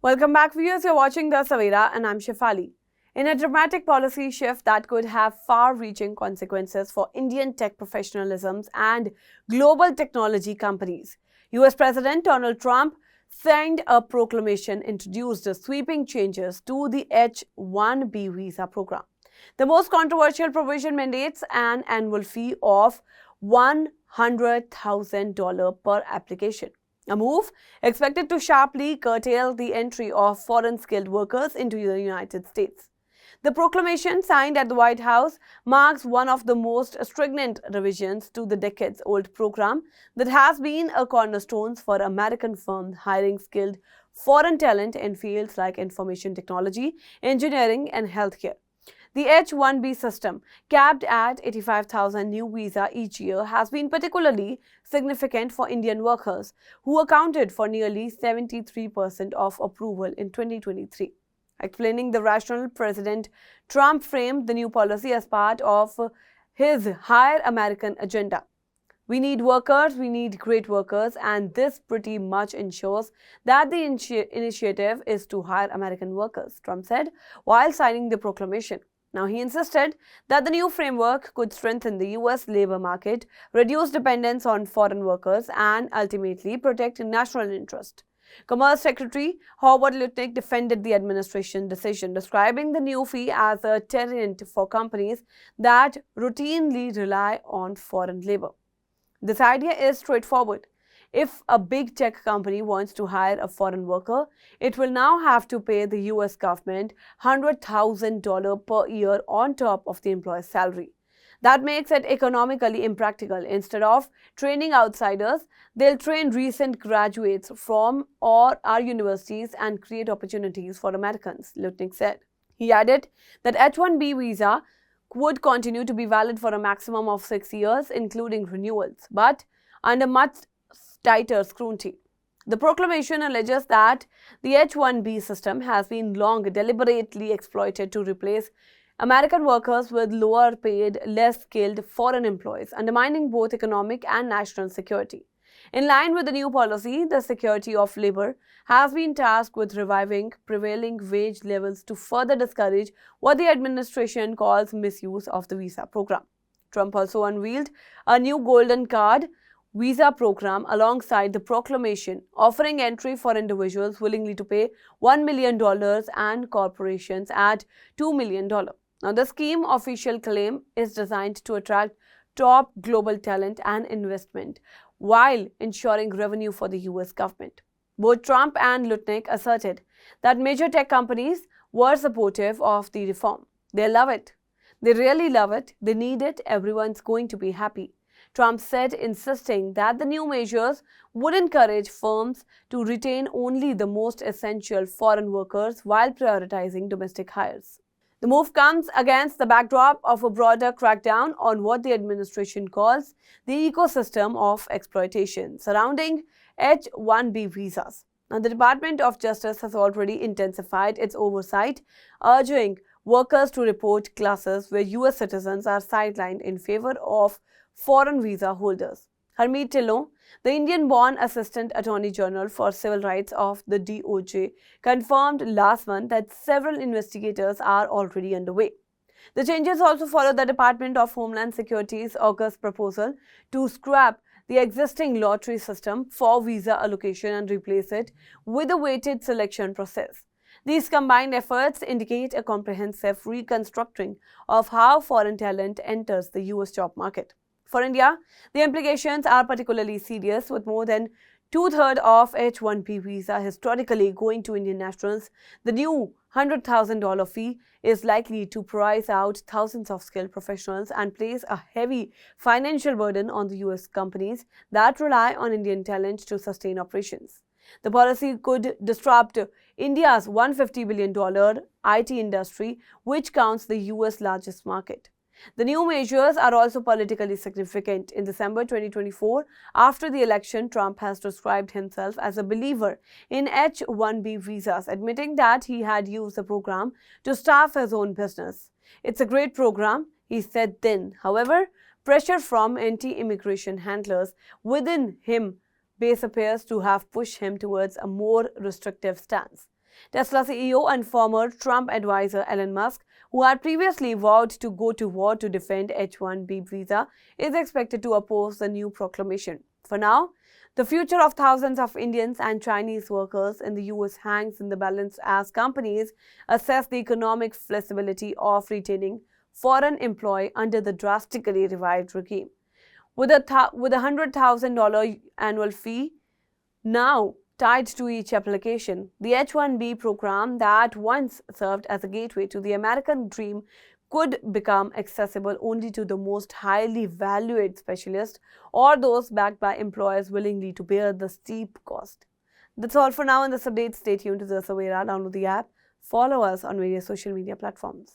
Welcome back, viewers. You're watching The Savera and I'm Shefali. In a dramatic policy shift that could have far-reaching consequences for Indian tech professionalisms and global technology companies, US President Donald Trump signed a proclamation introduced sweeping changes to the H-1B visa program. The most controversial provision mandates an annual fee of $100,000 per application, a move expected to sharply curtail the entry of foreign skilled workers into the United States. The proclamation, signed at the White House, marks one of the most stringent revisions to the decades-old program that has been a cornerstone for American firms hiring skilled foreign talent in fields like information technology, engineering, and healthcare. The H-1B system, capped at 85,000 new visas each year, has been particularly significant for Indian workers, who accounted for nearly 73% of approval in 2023. Explaining the rationale, President Trump framed the new policy as part of his Hire American agenda. We need workers, we need great workers, and this pretty much ensures that the initiative is to hire American workers, Trump said while signing the proclamation. Now, he insisted that the new framework could strengthen the US labor market, reduce dependence on foreign workers, and ultimately protect national interest. Commerce Secretary Howard Lutnick defended the administration decision, describing the new fee as a deterrent for companies that routinely rely on foreign labor. This idea is straightforward. If a big tech company wants to hire a foreign worker, it will now have to pay the US government $100,000 per year on top of the employee's salary. That makes it economically impractical. Instead of training outsiders, they'll train recent graduates from our universities and create opportunities for Americans, Lutnick said. He added that H-1B visa would continue to be valid for a maximum of 6 years, including renewals, but under much tighter scrutiny. The proclamation alleges that the H-1B system has been long deliberately exploited to replace American workers with lower-paid, less skilled foreign employees, undermining both economic and national security. In line with the new policy, the Secretary of Labor has been tasked with reviving prevailing wage levels to further discourage what the administration calls misuse of the visa program. Trump also unveiled a new Golden Card visa program alongside the proclamation, offering entry for individuals willingly to pay $1 million and corporations at $2 million. Now, the scheme official claim is designed to attract top global talent and investment while ensuring revenue for the US government. Both Trump and Lutnick asserted that major tech companies were supportive of the reform. They love it. They really love it. They need it. Everyone's going to be happy, Trump said, insisting that the new measures would encourage firms to retain only the most essential foreign workers while prioritizing domestic hires. The move comes against the backdrop of a broader crackdown on what the administration calls the ecosystem of exploitation surrounding H-1B visas. Now, the Department of Justice has already intensified its oversight, urging workers to report classes where US citizens are sidelined in favor of foreign visa holders. Harmeet Tillon, the Indian-born Assistant Attorney General for Civil Rights of the DOJ, confirmed last month that several investigations are already underway. The changes also follow the Department of Homeland Security's August proposal to scrap the existing lottery system for visa allocation and replace it with a weighted selection process. These combined efforts indicate a comprehensive reconstructing of how foreign talent enters the US job market. For India, the implications are particularly serious, with more than two-thirds of H-1B visa historically going to Indian nationals. The new $100,000 fee is likely to price out thousands of skilled professionals and place a heavy financial burden on the US companies that rely on Indian talent to sustain operations. The policy could disrupt India's $150 billion IT industry, which counts the US largest market. The new measures are also politically significant. In December 2024, after the election, Trump has described himself as a believer in H-1B visas, admitting that he had used the program to staff his own business. "It's a great program," he said then. However, pressure from anti-immigration handlers within him base appears to have pushed him towards a more restrictive stance. Tesla CEO and former Trump advisor Elon Musk, who had previously vowed to go to war to defend H-1B visa, is expected to oppose the new proclamation. For now, the future of thousands of Indians and Chinese workers in the US hangs in the balance as companies assess the economic feasibility of retaining foreign employee under the drastically revised regime. With a $100,000 annual fee now tied to each application, the H-1B program that once served as a gateway to the American dream could become accessible only to the most highly valued specialists or those backed by employers willingly to bear the steep cost. That's all for now in this update. Stay tuned to the Savera. Download the app. Follow us on various social media platforms.